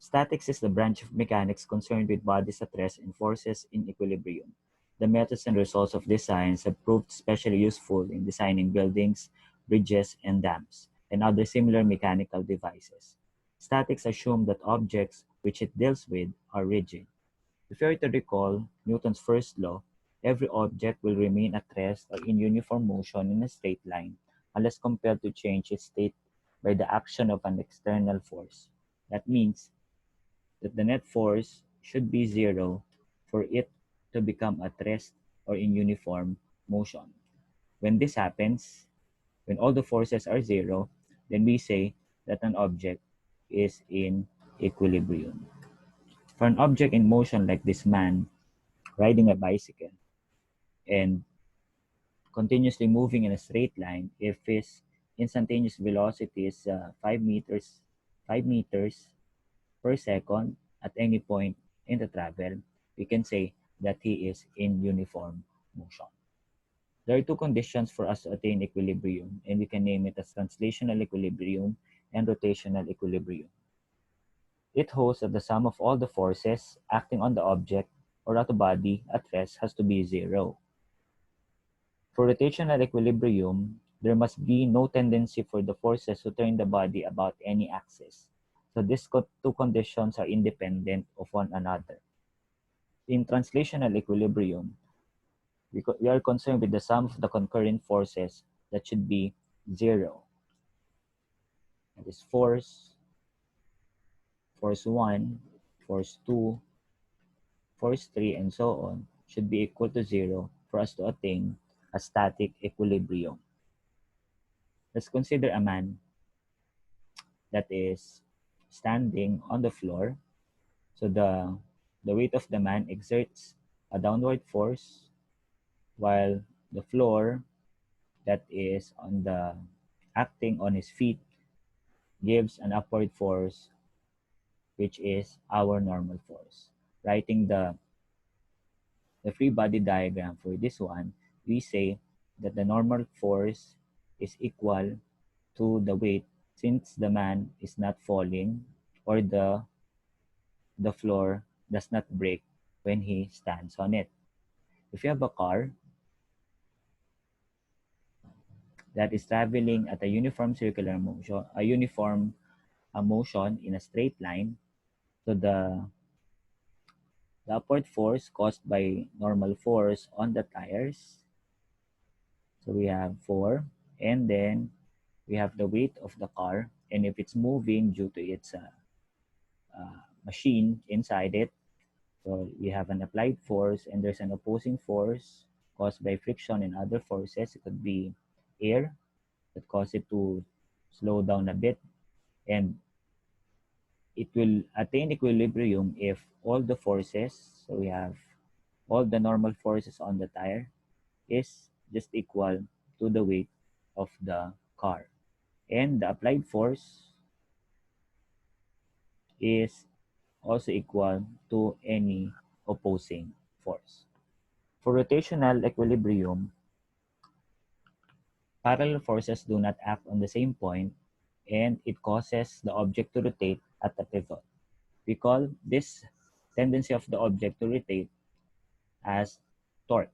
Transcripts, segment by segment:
Statics is the branch of mechanics concerned with bodies at rest and forces in equilibrium. The methods and results of this science have proved especially useful in designing buildings, bridges, and dams, and other similar mechanical devices. Statics assume that objects which it deals with are rigid. If you are to recall Newton's first law, every object will remain at rest or in uniform motion in a straight line unless compelled to change its state by the action of an external force. That means that the net force should be zero for it to become at rest or in uniform motion. When this happens, when all the forces are zero, then we say that an object is in equilibrium. For an object in motion like this man riding a bicycle and continuously moving in a straight line, if his instantaneous velocity is 5 meters per second at any point in the travel, we can say that he is in uniform motion. There are two conditions for us to attain equilibrium, and we can name it as translational equilibrium and rotational equilibrium. It holds that the sum of all the forces acting on the object or at a body at rest has to be zero. For rotational equilibrium, there must be no tendency for the forces to turn the body about any axis. So these two conditions are independent of one another. In translational equilibrium, we are concerned with the sum of the concurrent forces that should be zero. That is force 1, force 2, force 3, and so on should be equal to zero for us to attain a static equilibrium. Let's consider a man that is standing on the floor. So the weight of the man exerts a downward force while the floor that is on the acting on his feet gives an upward force, which is our normal force. Writing the free body diagram for this one, we say that the normal force is equal to the weight since the man is not falling or the floor does not break when he stands on it. If you have a car that is traveling at a uniform circular motion, a uniform motion in a straight line, so the upward force caused by normal force on the tires. So we have 4, and then we have the weight of the car, and if it's moving due to its machine inside it, so we have an applied force and there's an opposing force caused by friction and other forces. It could be air that cause it to slow down a bit, and it will attain equilibrium if all the forces, so we have all the normal forces on the tire, is just equal to the weight of the car. And the applied force is also equal to any opposing force. For rotational equilibrium, parallel forces do not act on the same point and it causes the object to rotate at the pivot. We call this tendency of the object to rotate as torque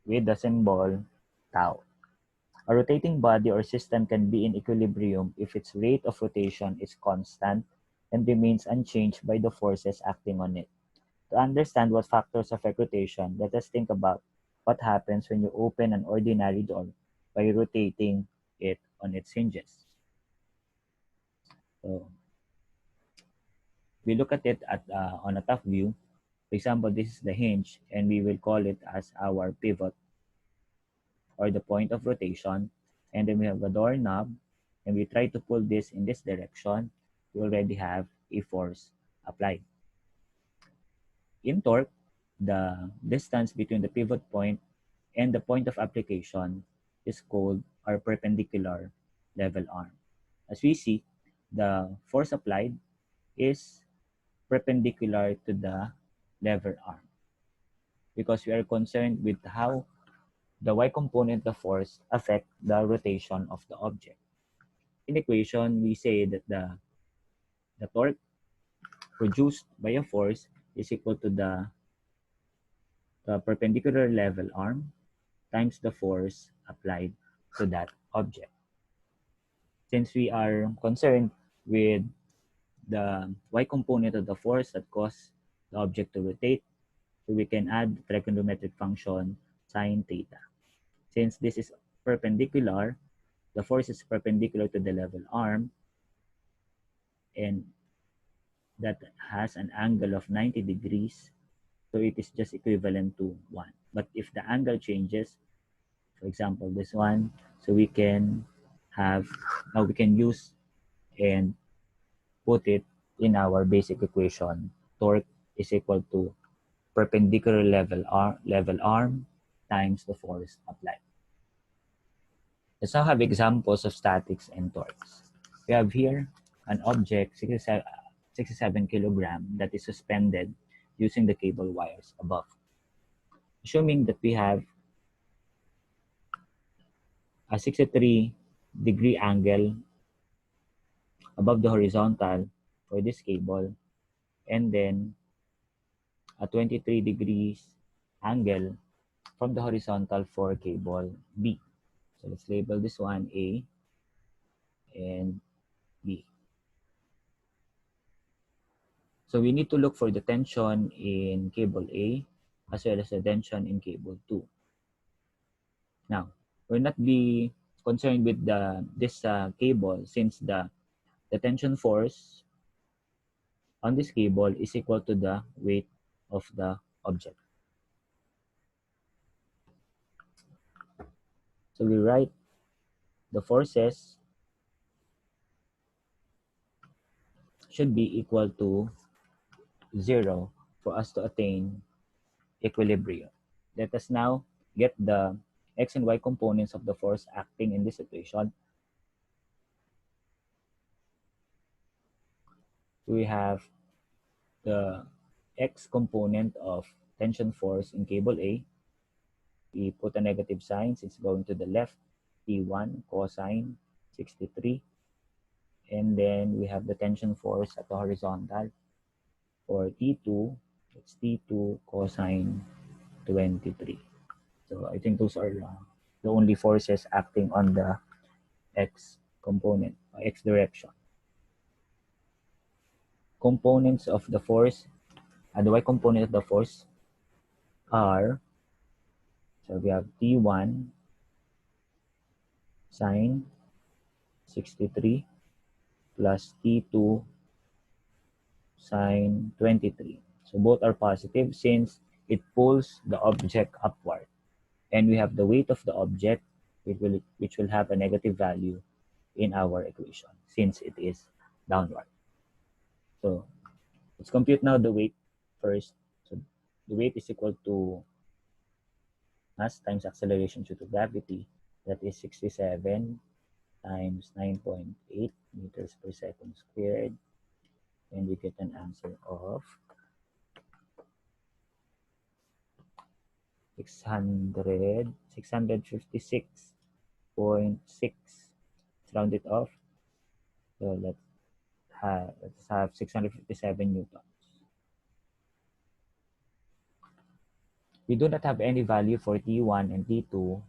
with the symbol tau. A rotating body or system can be in equilibrium if its rate of rotation is constant and remains unchanged by the forces acting on it. To understand what factors affect rotation, let us think about what happens when you open an ordinary door by rotating it on its hinges. So we look at it on a top view. For example, this is the hinge and we will call it as our pivot or the point of rotation. And then we have a doorknob and we try to pull this in this direction. We already have a force applied. In torque, the distance between the pivot point and the point of application is called our perpendicular level arm. As we see, the force applied is perpendicular to the lever arm because we are concerned with how the y component of force affect the rotation of the object. In equation, we say that the torque produced by a force is equal to the perpendicular level arm times the force applied to that object. Since we are concerned with the y component of the force that caused the object to rotate, so we can add the trigonometric function sine theta. Since this is perpendicular, the force is perpendicular to the level arm, and that has an angle of 90 degrees, so it is just equivalent to 1. But if the angle changes, for example, this one, so we can use and put it in our basic equation. Torque is equal to perpendicular level arm times the force applied. Let's now have examples of statics and torques. We have here an object 67 kilogram that is suspended using the cable wires above. Assuming that we have a 63-degree angle above the horizontal for this cable, and then a 23 degrees angle from the horizontal for cable B. So let's label this one A and B. So we need to look for the tension in cable A as well as the tension in cable 2. Now, we'll not be concerned with this cable, since the tension force on this cable is equal to the weight of the object. So we write the forces should be equal to 0 for us to attain equilibrium. Let us now get the x and y components of the force acting in this equation. We have the x component of tension force in cable A. We put a negative sign since going to the left, T1 cosine 63. And then we have the tension force at the horizontal. For T2, it's T2 cosine 23. So I think those are the only forces acting on the x component, x direction. Components of the force, the y component of the force are, so we have T1 sine 63 plus T2 sine 23. So both are positive since it pulls the object upward. And we have the weight of the object, which will have a negative value in our equation since it is downward. So let's compute now the weight first. So the weight is equal to mass times acceleration due to gravity. That is 67 times 9.8 meters per second squared. And we get an answer of 656.6. Round it off. So let's have 657 newtons. We do not have any value for T1 and T2,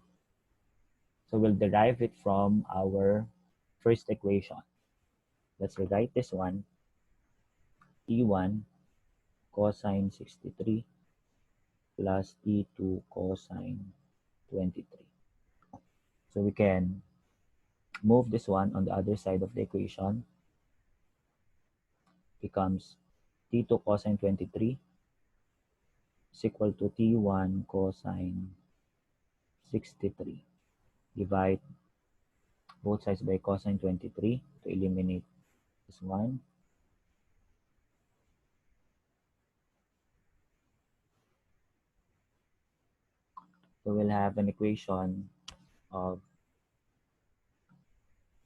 so we'll derive it from our first equation. Let's rewrite this one. T1 cosine 63 plus T2 cosine 23. So we can move this one on the other side of the equation. Becomes T2 cosine 23 is equal to T1 cosine 63. Divide both sides by cosine 23 to eliminate this one. So we'll have an equation of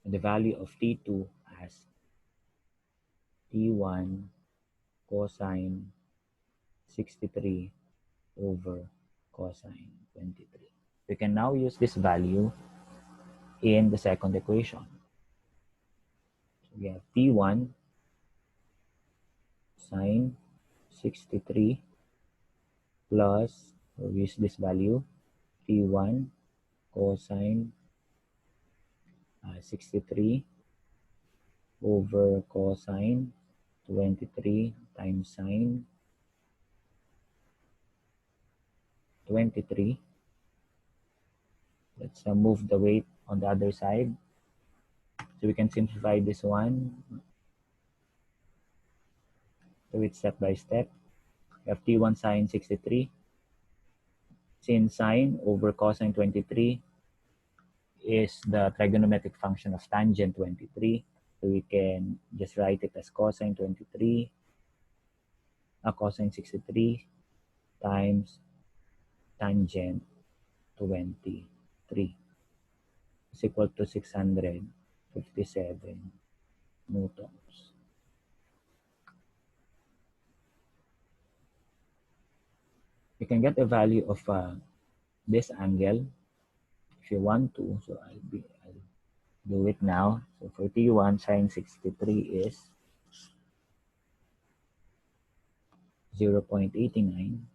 the value of T2 as T1 cosine 63 over cosine 23. We can now use this value in the second equation. So we have T1 cosine 63 plus, we'll use this value, T1 cosine 63 over cosine 23 times sine 23. Let's move the weight on the other side. So we can simplify this one. Do it step by step. We have T1 sine 63. Since sine over cosine 23 is the trigonometric function of tangent 23, so we can just write it as cosine 23, cosine 63 times tangent 23 is equal to 657 newtons. You can get a value of this angle if you want to. So I'll do it now. So for T1 sine 63 is 0.89,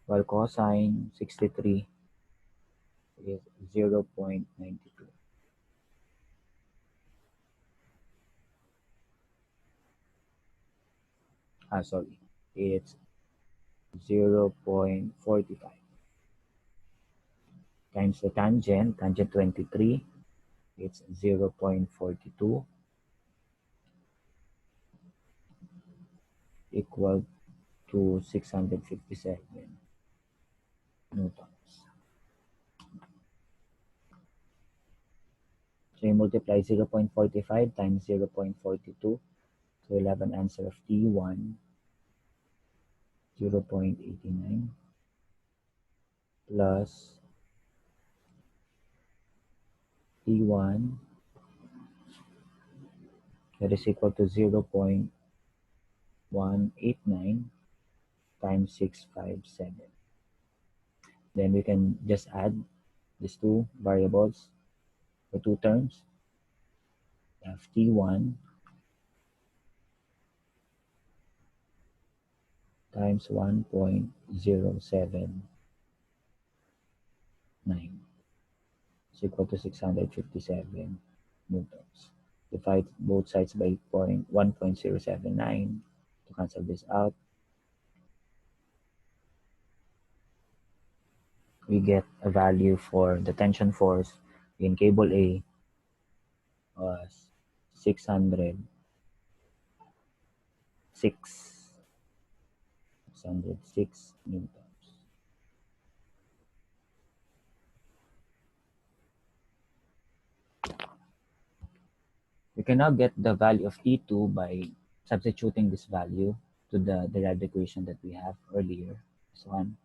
while cosine 63 is 0.92. Sorry, it's 0.45 times the tangent 23, it's 0.42 equal to 657 newtons. So you multiply 0.45 times 0.42, so you'll have an answer of T1 0.89 plus T1 that is equal to 0.189 times 657. Then we can just add these two variables, the two terms. We have T1 times 1.079 is equal to 657 newtons. Divide both sides by 1.079 to cancel this out. We get a value for the tension force in cable A was 606 newtons. We can now get the value of T2 by substituting this value to the derived equation that we have earlier, this one.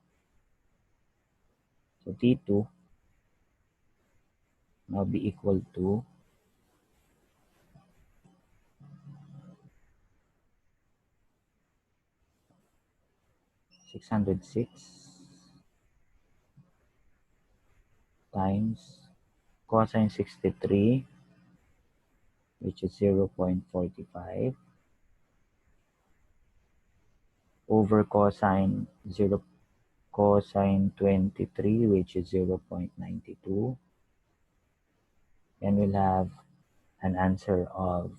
So T2 now be equal to 606 times cosine 63, which is 0.45, over cosine 23, which is 0.92, and we'll have an answer of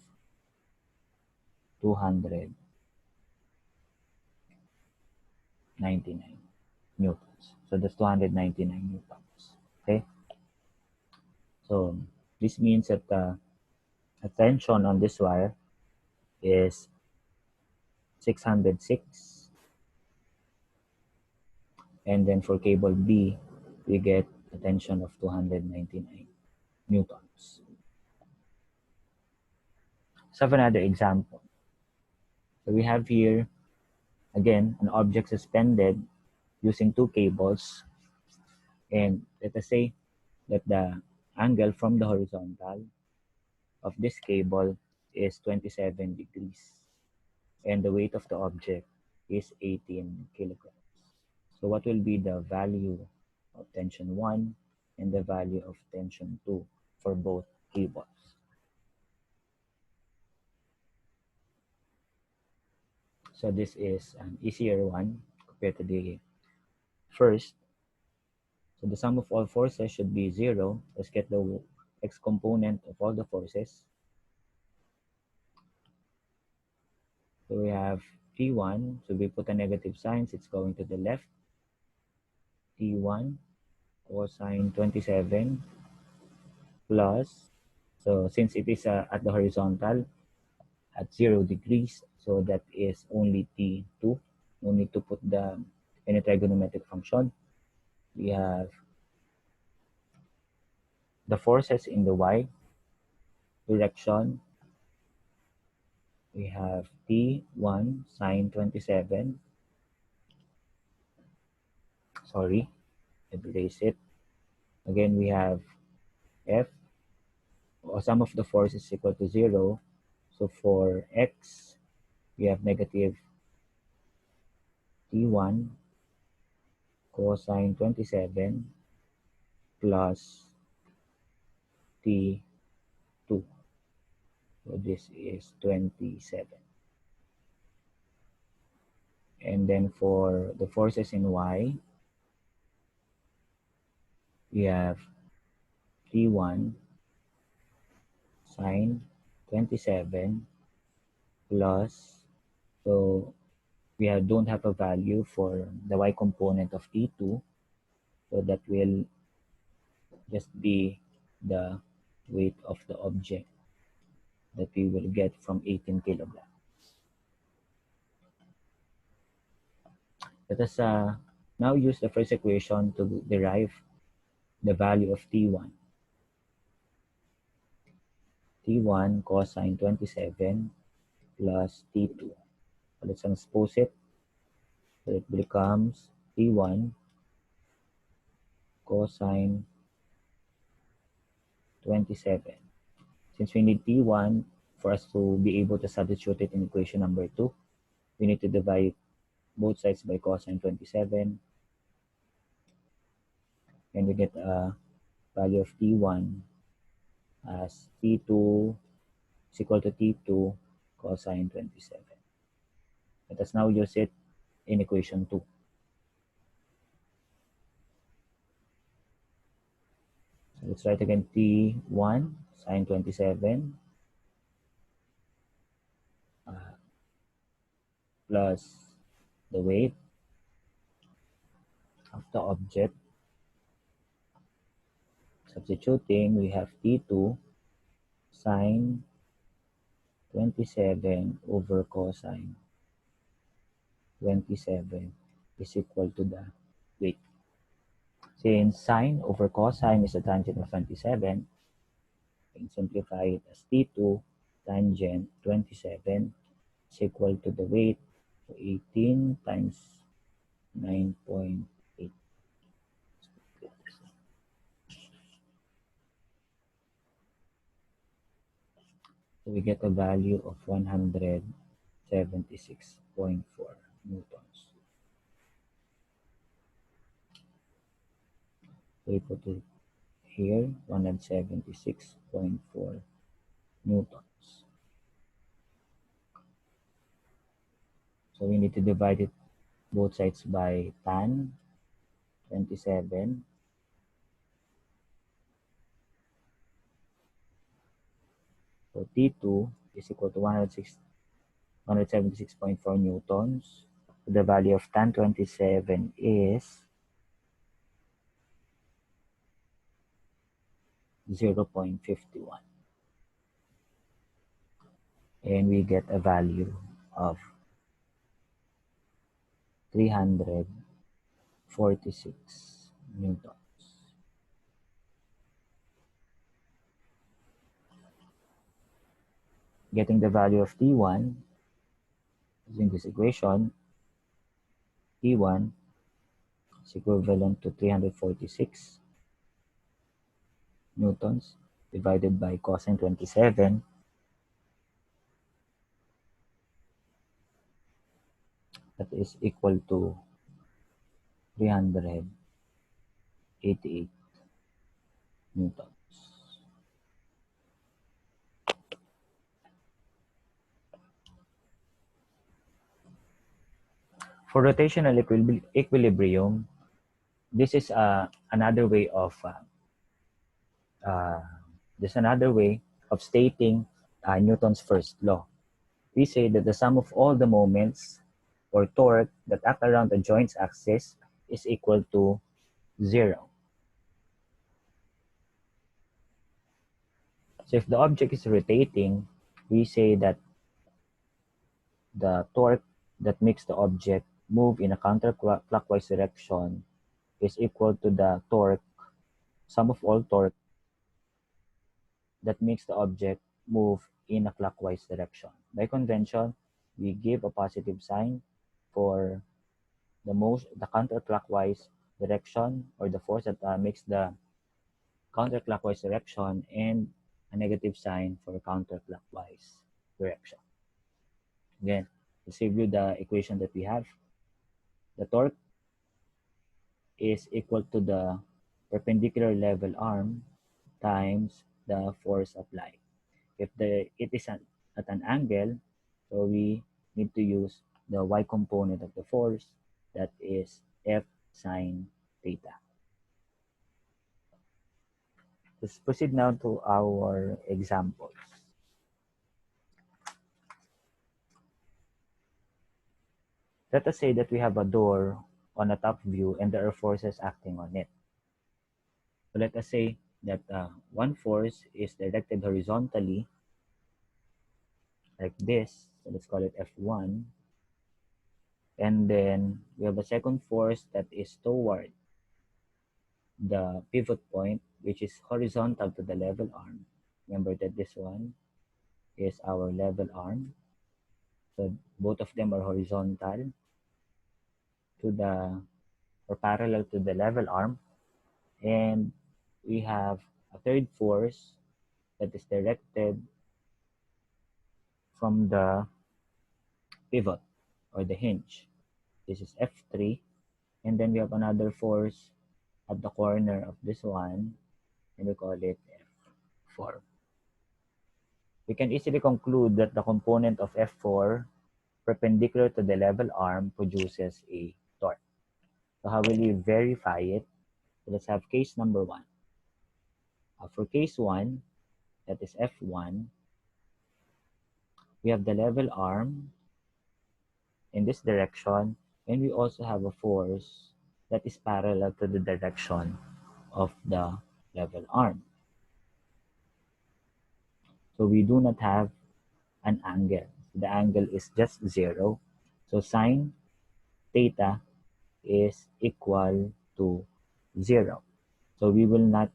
299 newtons. So that's 299 newtons. Okay. So this means that the tension on this wire is 606, and then for cable B, we get a tension of 299 newtons. Let's have another example. So we have here, again, an object suspended using two cables, and let us say that the angle from the horizontal of this cable is 27 degrees, and the weight of the object is 18 kilograms. So what will be the value of tension 1 and the value of tension 2 for both cables. So this is an easier one compared to the first. So the sum of all forces should be 0. Let's get the x component of all the forces. So we have T1. So we put a negative sign, it's going to the left. T1 cosine 27 plus, so since it is at the horizontal at 0 degrees, so that is only T2. No need to put any trigonometric function. We have the forces in the y direction. We have T1 sine 27. Sorry, erase it. Again, we have F, or sum of the forces is equal to 0. So for x, we have negative T1 cosine 27 plus T2. So this is 27. And then for the forces in y, we have T1 sine 27 plus, so don't have a value for the y component of T2, so that will just be the weight of the object that we will get from 18 kilograms. Let us now use the first equation to derive the value of T1. T1 cosine 27 plus T2. Let's transpose it. So it becomes T1 cosine 27. Since we need T1 for us to be able to substitute it in equation number 2, we need to divide both sides by cosine 27. And we get a value of T1 as T2 is equal to T2 cosine 27. Let us now use it in equation 2. So let's write again T1 sine 27 plus the weight of the object. Substituting, we have T2 sine 27 over cosine 27 is equal to the weight. Since sine over cosine is a tangent of 27, we can simplify it as T2 tangent 27 is equal to the weight, so 18 times 9.8. So we get a value of 176.4 newtons. So we put it here, 176.4 newtons. So we need to divide it both sides by tan 27. So T2 is equal to 176.4 newtons. The value of tan 27 is 0.51. And we get a value of 346 newtons. Getting the value of T1 using this equation, T1 is equivalent to 346 newtons divided by cosine 27. That is equal to 388 newtons. For rotational equilibrium, this is another way of uh, stating Newton's first law. We say that the sum of all the moments or torque that act around the joint's axis is equal to 0. So if the object is rotating, we say that the torque that makes the object move in a counterclockwise direction is equal to the torque, sum of all torque that makes the object move in a clockwise direction. By convention, we give a positive sign for the counterclockwise direction, or the force that makes the counterclockwise direction, and a negative sign for counterclockwise direction. Again, let's review the equation that we have. The torque is equal to the perpendicular level arm times the force applied. If it is at an angle, so we need to use the y component of the force, that is F sine theta. Let's proceed now to our examples. Let us say that we have a door on a top view and there are forces acting on it. So let us say that one force is directed horizontally like this. So let's call it F1. And then we have a second force that is toward the pivot point, which is horizontal to the level arm. Remember that this one is our level arm. So both of them are horizontal to the, or parallel to the level arm. And we have a third force that is directed from the pivot or the hinge. This is F3. And then we have another force at the corner of this one, and we call it F4. We can easily conclude that the component of F4 perpendicular to the level arm produces a torque. So how will we verify it? So let's have case number 1. For case 1, that is F1, we have the level arm in this direction, and we also have a force that is parallel to the direction of the level arm. So we do not have an angle. The angle is just 0. So sine theta is equal to 0. So we will not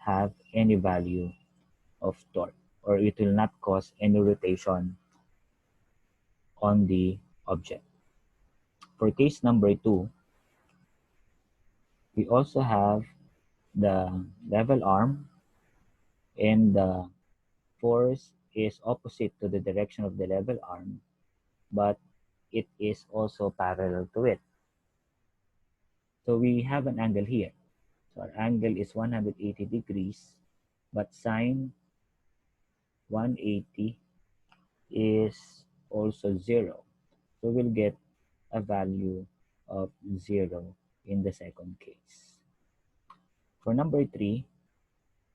have any value of torque, or it will not cause any rotation on the object. For case number 2, we also have the level arm, and the force is opposite to the direction of the level arm, but it is also parallel to it. So we have an angle here. So our angle is 180 degrees, but sine 180 is also 0. So we'll get a value of 0 in the second case. For number 3,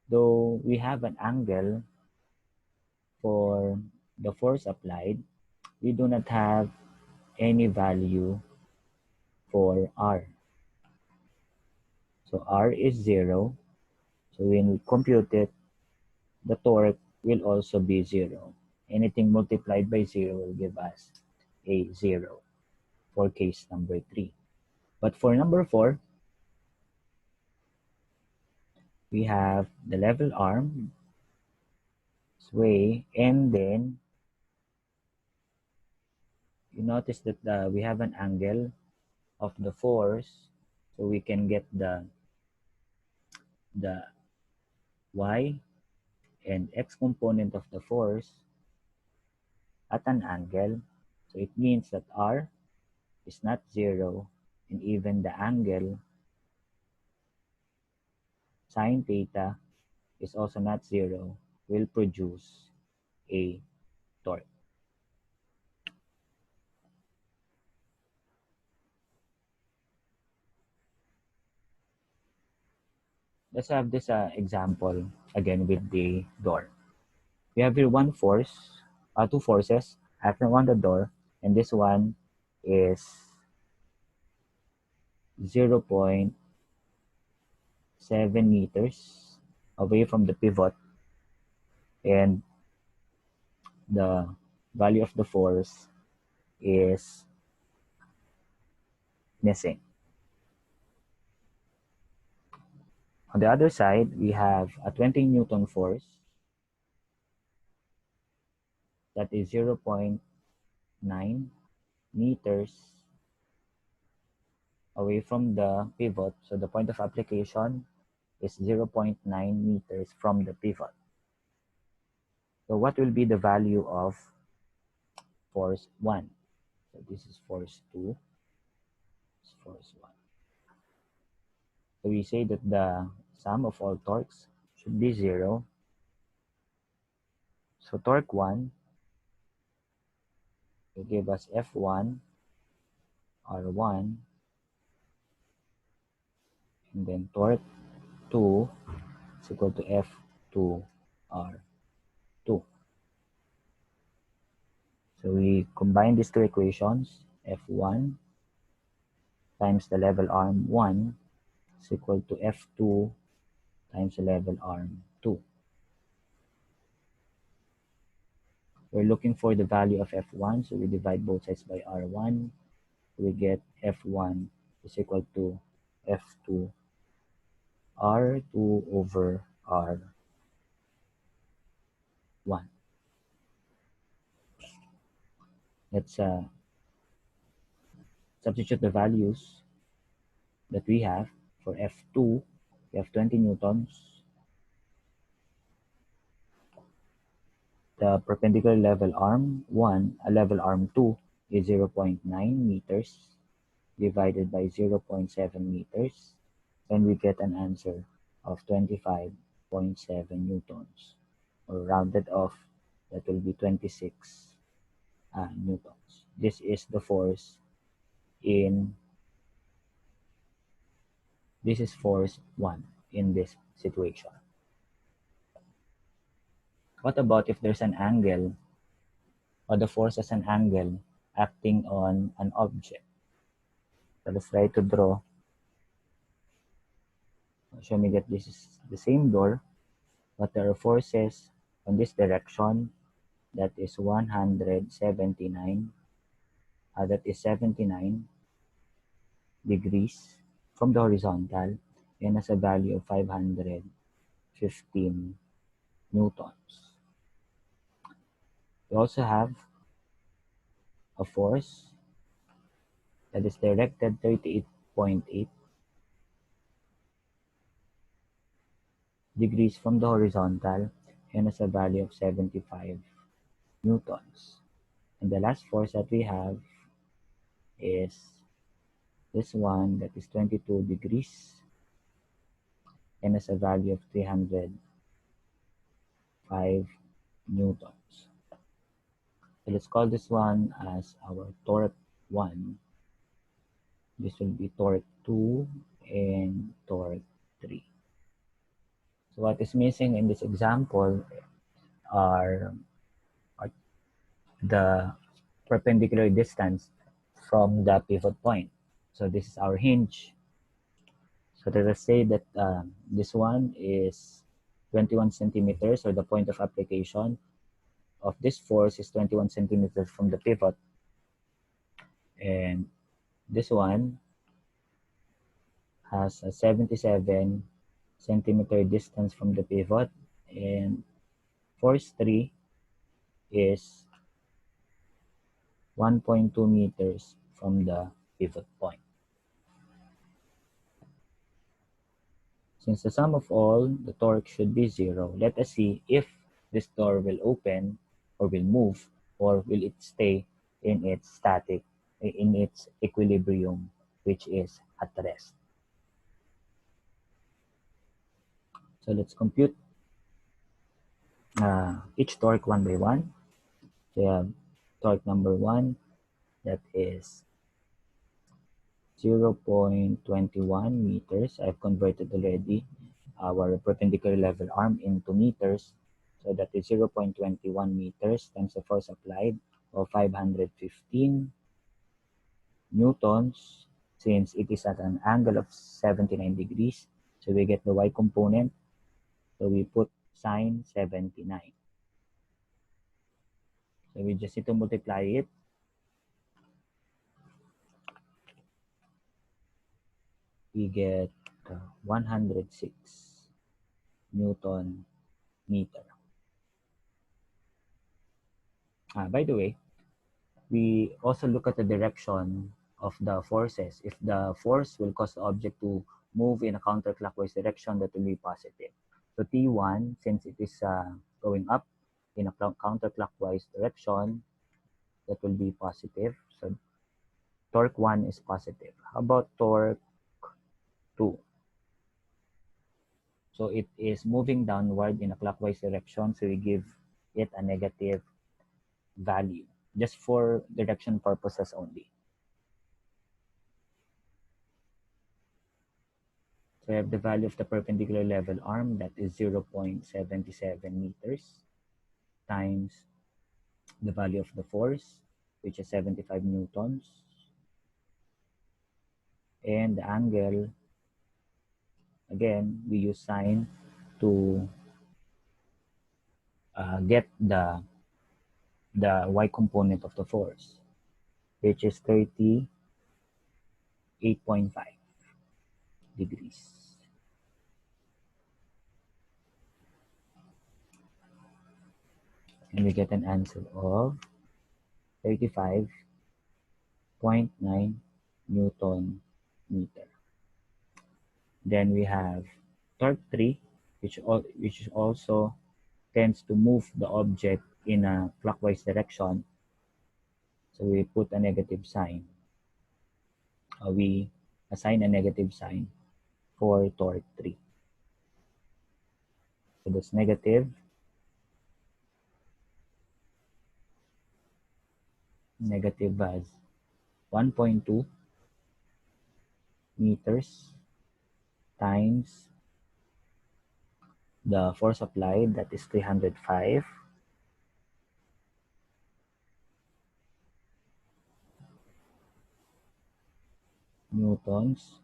though we have an angle for the force applied, we do not have any value for R. So R is 0. So when we compute it, the torque will also be 0. Anything multiplied by 0 will give us a 0 for case number 3. But for number 4, we have the level arm, sway, and then you notice that we have an angle of the force, so we can get the y and x component of the force at an angle. So it means that R is not 0, and even the angle sine theta is also not 0, will produce a torque. let's have this example again with the door. We have here one force, two forces acting on the door, and this one is 0.7 meters away from the pivot, and the value of the force is missing. On the other side, we have a 20 Newton force that is 0.9 meters away from the pivot. So the point of application is 0.9 meters from the pivot. So what will be the value of force 1? So this is force 2, this is force 1. So we say that the sum of all torques should be 0. So torque 1 will give us F1, R1, and then torque 2 is equal to F2, R2. So we combine these two equations, F1 times the level arm 1 is equal to F2 times the level arm 2. We're looking for the value of F1, so we divide both sides by R1. We get F1 is equal to F2 R2 over R1. Let's substitute the values that we have for F2. We have 20 newtons. The perpendicular level arm 1, level arm 2 is 0.9 meters divided by 0.7 meters, and we get an answer of 25.7 newtons, or rounded off, that will be 26 newtons. This is the force this is force 1 in this situation. What about if there's an angle, or the force as an angle acting on an object? So let's try to draw. Show me that this is the same door, but there are forces on this direction that is 179, that is 79 degrees from the horizontal, and has a value of 515 newtons. We also have a force that is directed 38.8 degrees from the horizontal and has a value of 75 newtons. And the last force that we have is this one that is 22 degrees and has a value of 305 newtons. So let's call this one as our torque 1. This will be torque 2 and torque 3. So what is missing in this example are the perpendicular distance from the pivot point. So this is our hinge. So let us say that this one is 21 centimeters, or the point of application of this force is 21 centimeters from the pivot. And this one has a 77 centimeter distance from the pivot, and force 3 is 1.2 meters from the pivot point. Since the sum of all the torque should be 0, let us see if this door will open or will move, or will it stay in its equilibrium, which is at rest. So let's compute each torque one by one. So we have torque number 1, that is 0.21 meters. I've converted already. our perpendicular level arm into meters. So that is 0.21 meters times the force applied of 515 newtons, since it is at an angle of 79 degrees. So we get the y component. So we put sine 79. So we just need to multiply it. We get 106 Newton meter. By the way, we also look at the direction of the forces. If the force will cause the object to move in a counterclockwise direction, that will be positive. So T1, since it is going up in a counterclockwise direction, that will be positive. So torque 1 is positive. How about torque 2? So it is moving downward in a clockwise direction, so we give it a negative value, just for direction purposes only. So we have the value of the perpendicular level arm, that is 0.77 meters, times the value of the force, which is 75 newtons, and the angle, again, we use sine to get the y component of the force, which is 38.5 degrees. And we get an answer of 35.9 Newton meter. Then we have torque 3, which also tends to move the object in a clockwise direction. So we put a negative sign. We assign a negative sign for torque 3. So that's negative 1.2 meters times the force applied, that is 305 newtons.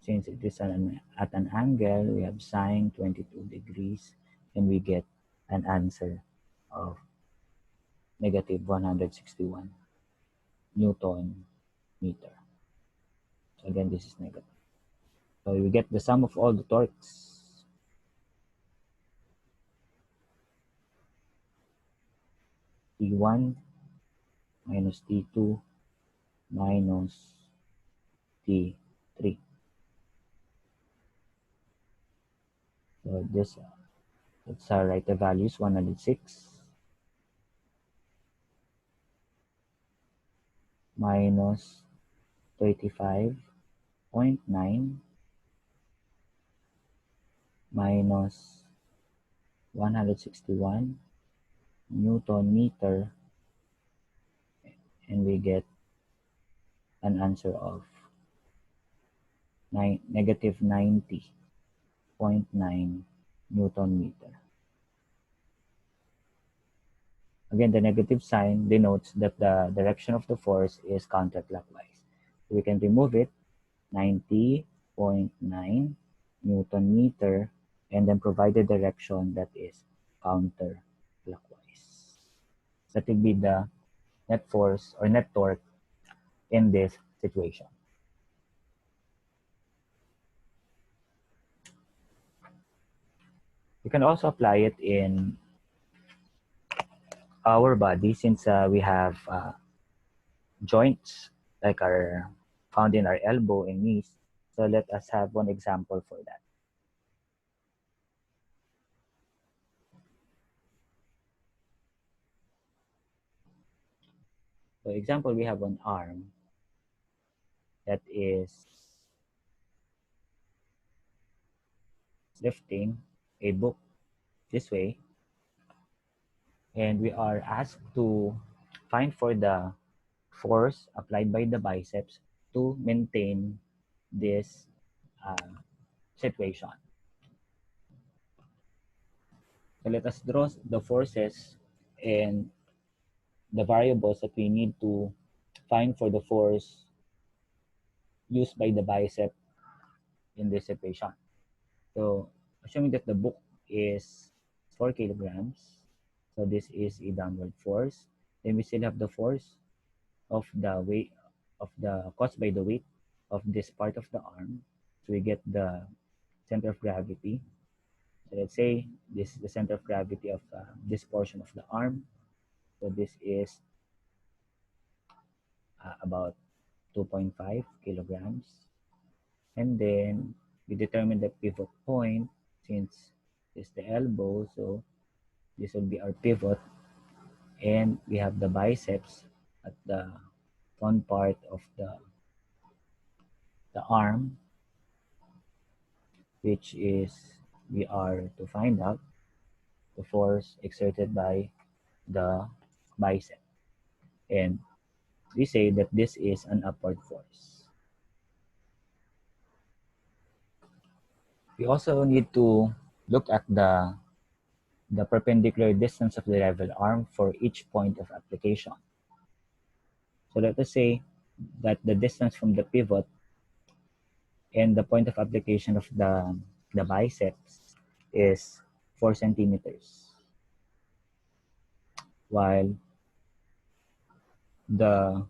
Since it is at an angle, we have sine 22 degrees, and we get an answer of negative 161 Newton meter. So again, this is negative. So we get the sum of all the torques. T1 minus T2 minus T3. So this, let's write the values: 106 minus 35.9 minus 161 Newton meter, and we get an answer of negative 90.9 Newton meter. Again, the negative sign denotes that the direction of the force is counterclockwise. So we can remove it, 90.9 Newton meter, and then provide the direction that is counterclockwise. That will be the net force or net torque in this situation. You can also apply it in our body, since we have joints like are found in our elbow and knees. So let us have one example for that. So example, we have an arm that is lifting a book this way, and we are asked to find for the force applied by the biceps to maintain this situation. So let us draw the forces and the variables that we need to find for the force used by the bicep in this equation. So assuming that the book is 4 kilograms, so this is a downward force. Then we still have the force of the weight of the caused by the weight of this part of the arm. So we get the center of gravity. So let's say this is the center of gravity of this portion of the arm. So this is about 2.5 kilograms. And then we determine the pivot point since it's the elbow. So this will be our pivot. And we have the biceps at the front part of the arm, which is we are to find out the force exerted by the bicep. And we say that this is an upward force. We also need to look at the perpendicular distance of the level arm for each point of application. So let us say that the distance from the pivot and the point of application of the biceps is 4 centimeters, while the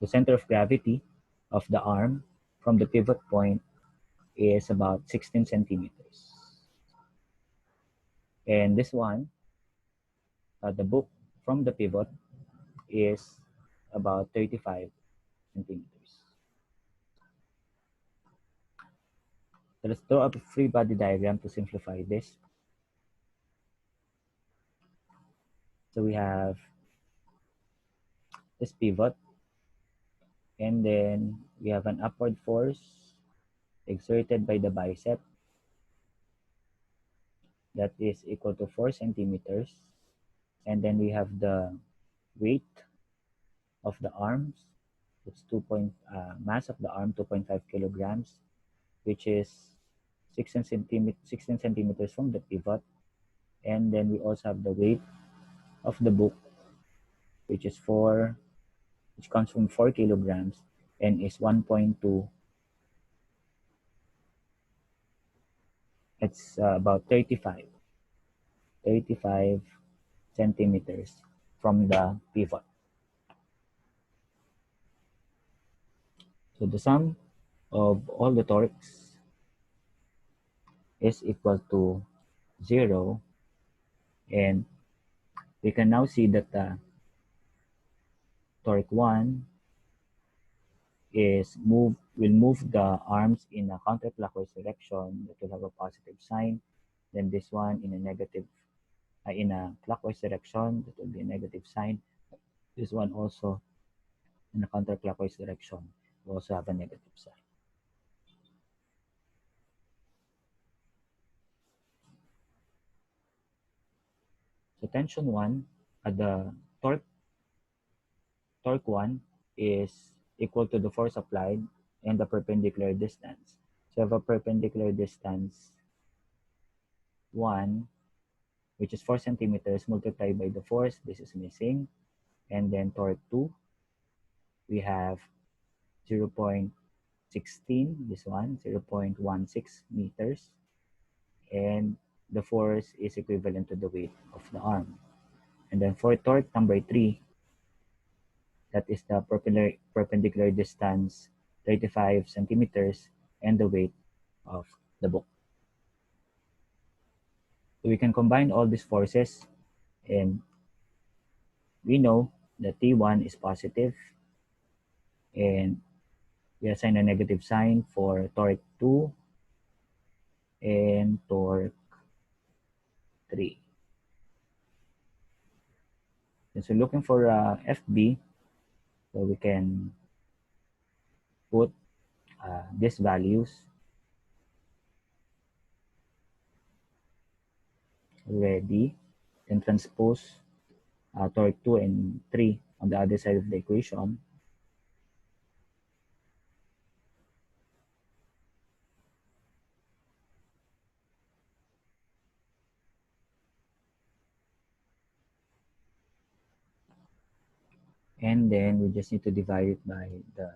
center of gravity of the arm from the pivot point is about 16 centimeters. And this one, the book from the pivot is about 35 centimeters. So let's draw up a free body diagram to simplify this. So we have this pivot, and then we have an upward force exerted by the bicep that is equal to 4 centimeters. And then we have the weight of the arms. It's mass of the arm 2.5 kilograms, which is 16 centimeters from the pivot. And then we also have the weight of the book, which comes from 4 kilograms and is 1.2. It's about 35 centimeters from the pivot. So the sum of all the torques is equal to 0, and we can now see that the torque 1 will move the arms in a counterclockwise direction that will have a positive sign. Then this one in a clockwise direction, that will be a negative sign. This one also in a counterclockwise direction will also have a negative sign. So tension 1 at the torque 1 is equal to the force applied and the perpendicular distance. So I have a perpendicular distance 1, which is 4 centimeters multiplied by the force. This is missing. And then torque 2, we have 0.16, this one, 0.16 meters. And the force is equivalent to the weight of the arm. And then for torque number 3, that is the perpendicular distance 35 centimeters and the weight of the book. So we can combine all these forces, and we know that T1 is positive, and we assign a negative sign for torque 2 and torque 3. And so looking for FB, so we can put these values already and transpose torque 2 and 3 on the other side of the equation. And then we just need to divide it by the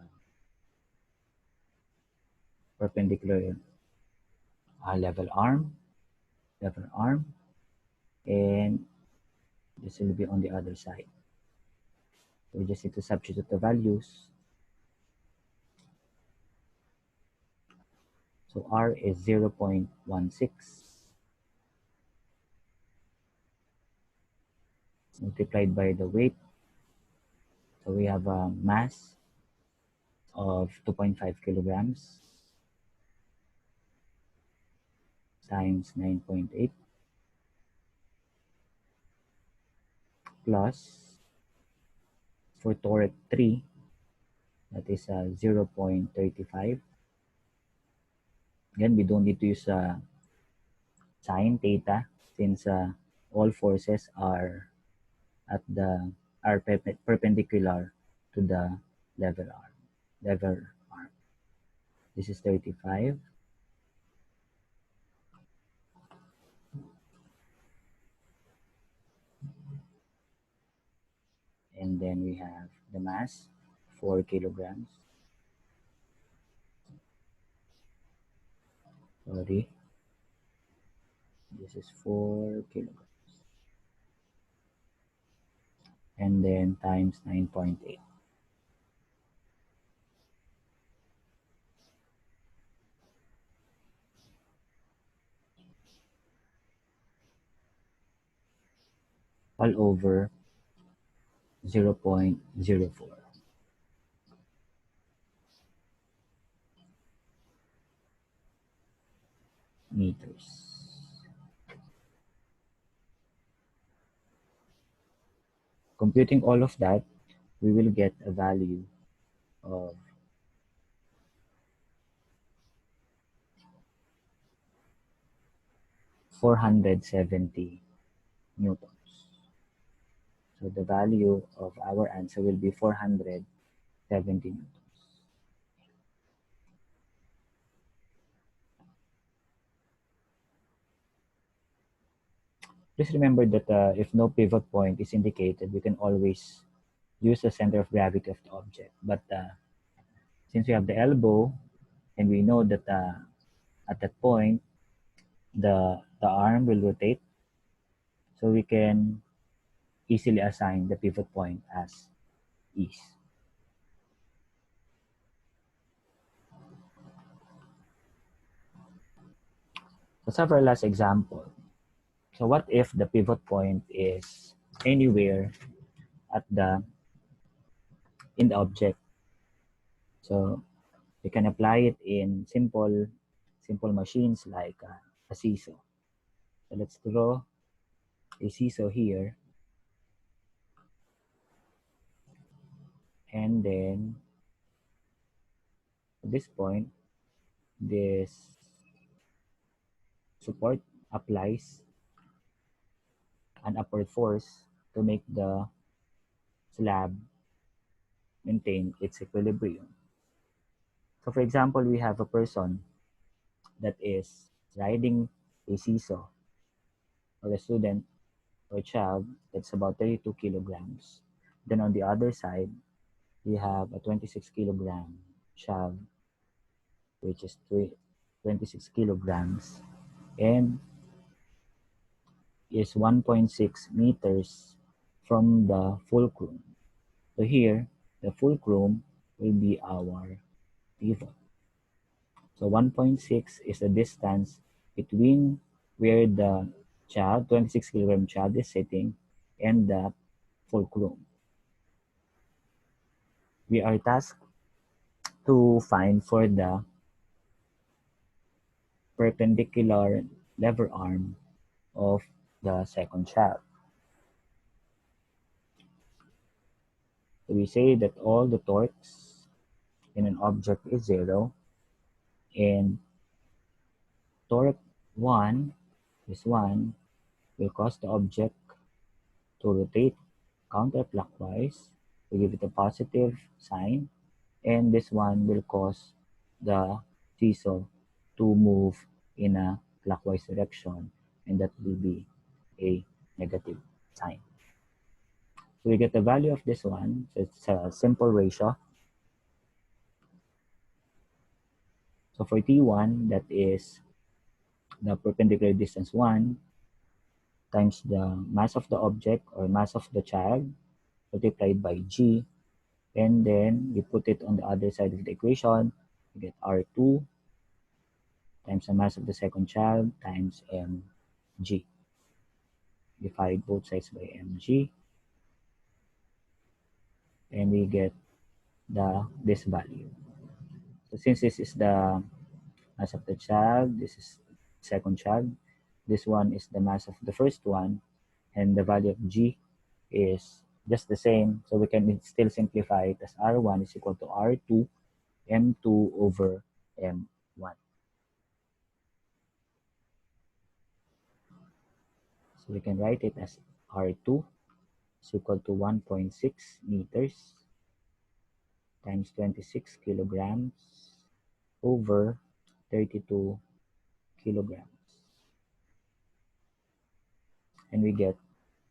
perpendicular level arm, and this will be on the other side. So we just need to substitute the values. So R is 0.16 multiplied by the weight. So we have a mass of 2.5 kilograms times 9.8 plus for torque 3, that is 0.35. Again, we don't need to use sine theta since all forces are at the perpendicular to the level arm. Level arm. This is 35. And then we have the mass, 4 kilograms. Sorry. This is 4 kilograms. And then times 9.8. All over 0.04 meters. Computing all of that, we will get a value of 470 newtons. So the value of our answer will be 470 newtons. Please remember that if no pivot point is indicated, we can always use the center of gravity of the object. But since we have the elbow, and we know that at that point, the arm will rotate, so we can easily assign the pivot point as is. Let's have our last example. So what if the pivot point is anywhere at in the object? So we can apply it in simple machines like a seesaw. So let's draw a seesaw here, and then at this point, this support applies an upward force to make the slab maintain its equilibrium. So for example, we have a person that is riding a seesaw, or a student or a child that's about 32 kilograms. Then on the other side, we have a 26 kilogram child, which is 26 kilograms, and is 1.6 meters from the fulcrum. So here, the fulcrum will be our pivot. So 1.6 is the distance between where the child, 26 kilogram child is sitting, and the fulcrum. We are tasked to find for the perpendicular lever arm of the second child. So we say that all the torques in an object is zero, and torque 1 is 1 will cause the object to rotate counterclockwise to give it a positive sign, and this one will cause the seesaw to move in a clockwise direction, and that will be a negative sign. So we get the value of this one. So it's a simple ratio. So for T1, that is the perpendicular distance 1 times the mass of the object or mass of the child multiplied by G. And then we put it on the other side of the equation. We get R2 times the mass of the second child times mg. Divide both sides by mg. And we get this value. So since this is the mass of the child, this is second child, this one is the mass of the first one, and the value of g is just the same. So we can still simplify it as R1 is equal to R2 M2 over M1. So we can write it as R2 is equal to 1.6 meters times 26 kilograms over 32 kilograms. And we get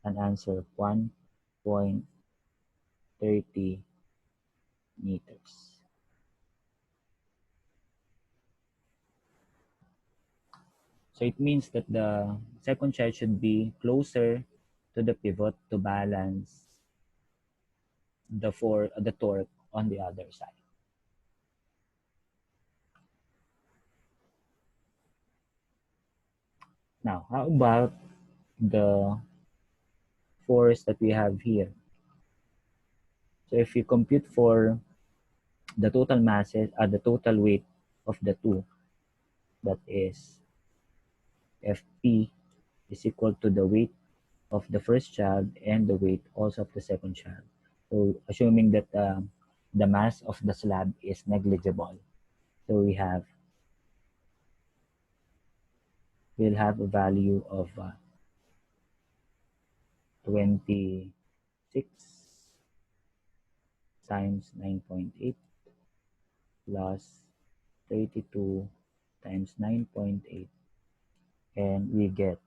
an answer of 1.30 meters. So it means that the second child should be closer to the pivot to balance the torque on the other side. Now, how about the force that we have here? So if you compute for the total masses, the total weight of the two, that is Fp is equal to the weight of the first child and the weight also of the second child. So assuming that the mass of the slab is negligible, so we'll have a value of 26 times 9.8 plus 32 times 9.8, and we get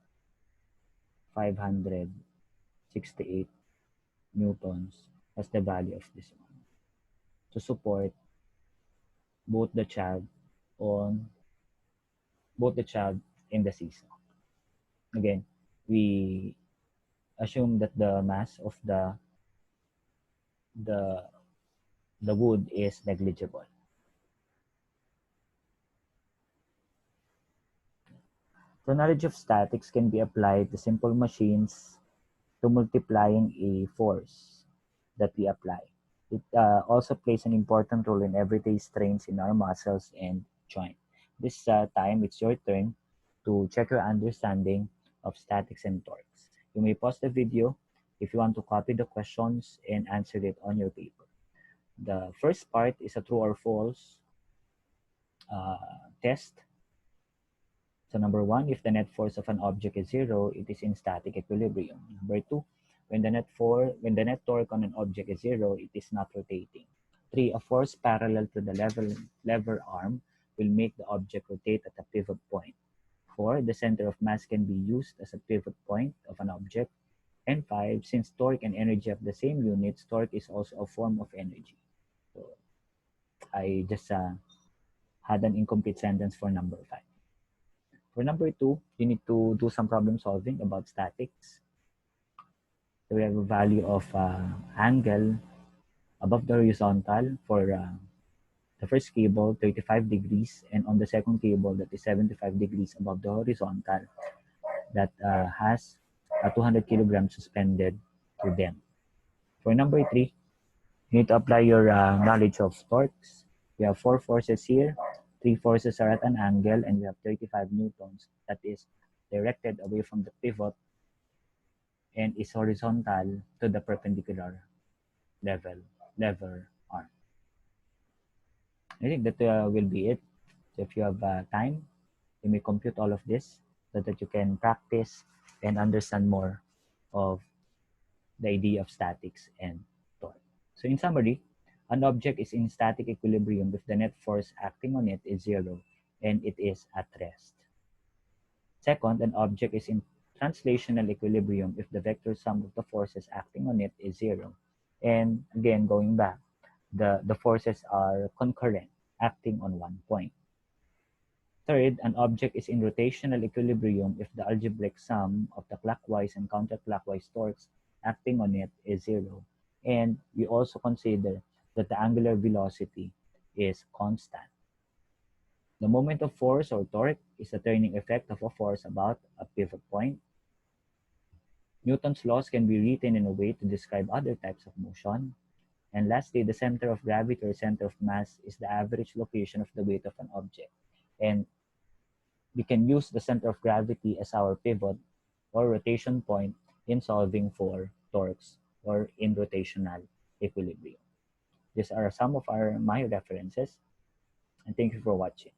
568 newtons as the value of this one to support both the child on both the child in the seesaw. Again, we assume that the mass of the the wood is negligible. So knowledge of statics can be applied to simple machines to multiplying a force that we apply. It also plays an important role in everyday strains in our muscles and joint. This time, it's your turn to check your understanding of statics and torques. You may pause the video if you want to copy the questions and answer it on your paper. The first part is a true or false test. So number one, if the net force of an object is zero, it is in static equilibrium. Number two, when the net torque on an object is zero, it is not rotating. Three, a force parallel to the lever arm will make the object rotate at a pivot point. Four, the center of mass can be used as a pivot point of an object. And five, since torque and energy have the same units, torque is also a form of energy. So I just had an incomplete sentence for number five. For number two, you need to do some problem solving about statics. So we have a value of angle above the horizontal for the first cable, 35 degrees, and on the second cable, that is 75 degrees above the horizontal, that has 200 kilograms suspended to them. For number three, you need to apply your knowledge of torques. We have four forces here. Three forces are at an angle, and we have 35 newtons that is directed away from the pivot and is horizontal to the perpendicular lever arm. I think that will be it. So if you have time, you may compute all of this so that you can practice and understand more of the idea of statics and torque. So in summary, an object is in static equilibrium if the net force acting on it is zero and it is at rest. Second, an object is in translational equilibrium if the vector sum of the forces acting on it is zero. And again, going back, the forces are concurrent, acting on one point. Third, an object is in rotational equilibrium if the algebraic sum of the clockwise and counterclockwise torques acting on it is zero. And we also consider that the angular velocity is constant. The moment of force or torque is the turning effect of a force about a pivot point. Newton's laws can be written in a way to describe other types of motion. And lastly, the center of gravity or center of mass is the average location of the weight of an object. And we can use the center of gravity as our pivot or rotation point in solving for torques or in rotational equilibrium. These are some of my references, and thank you for watching.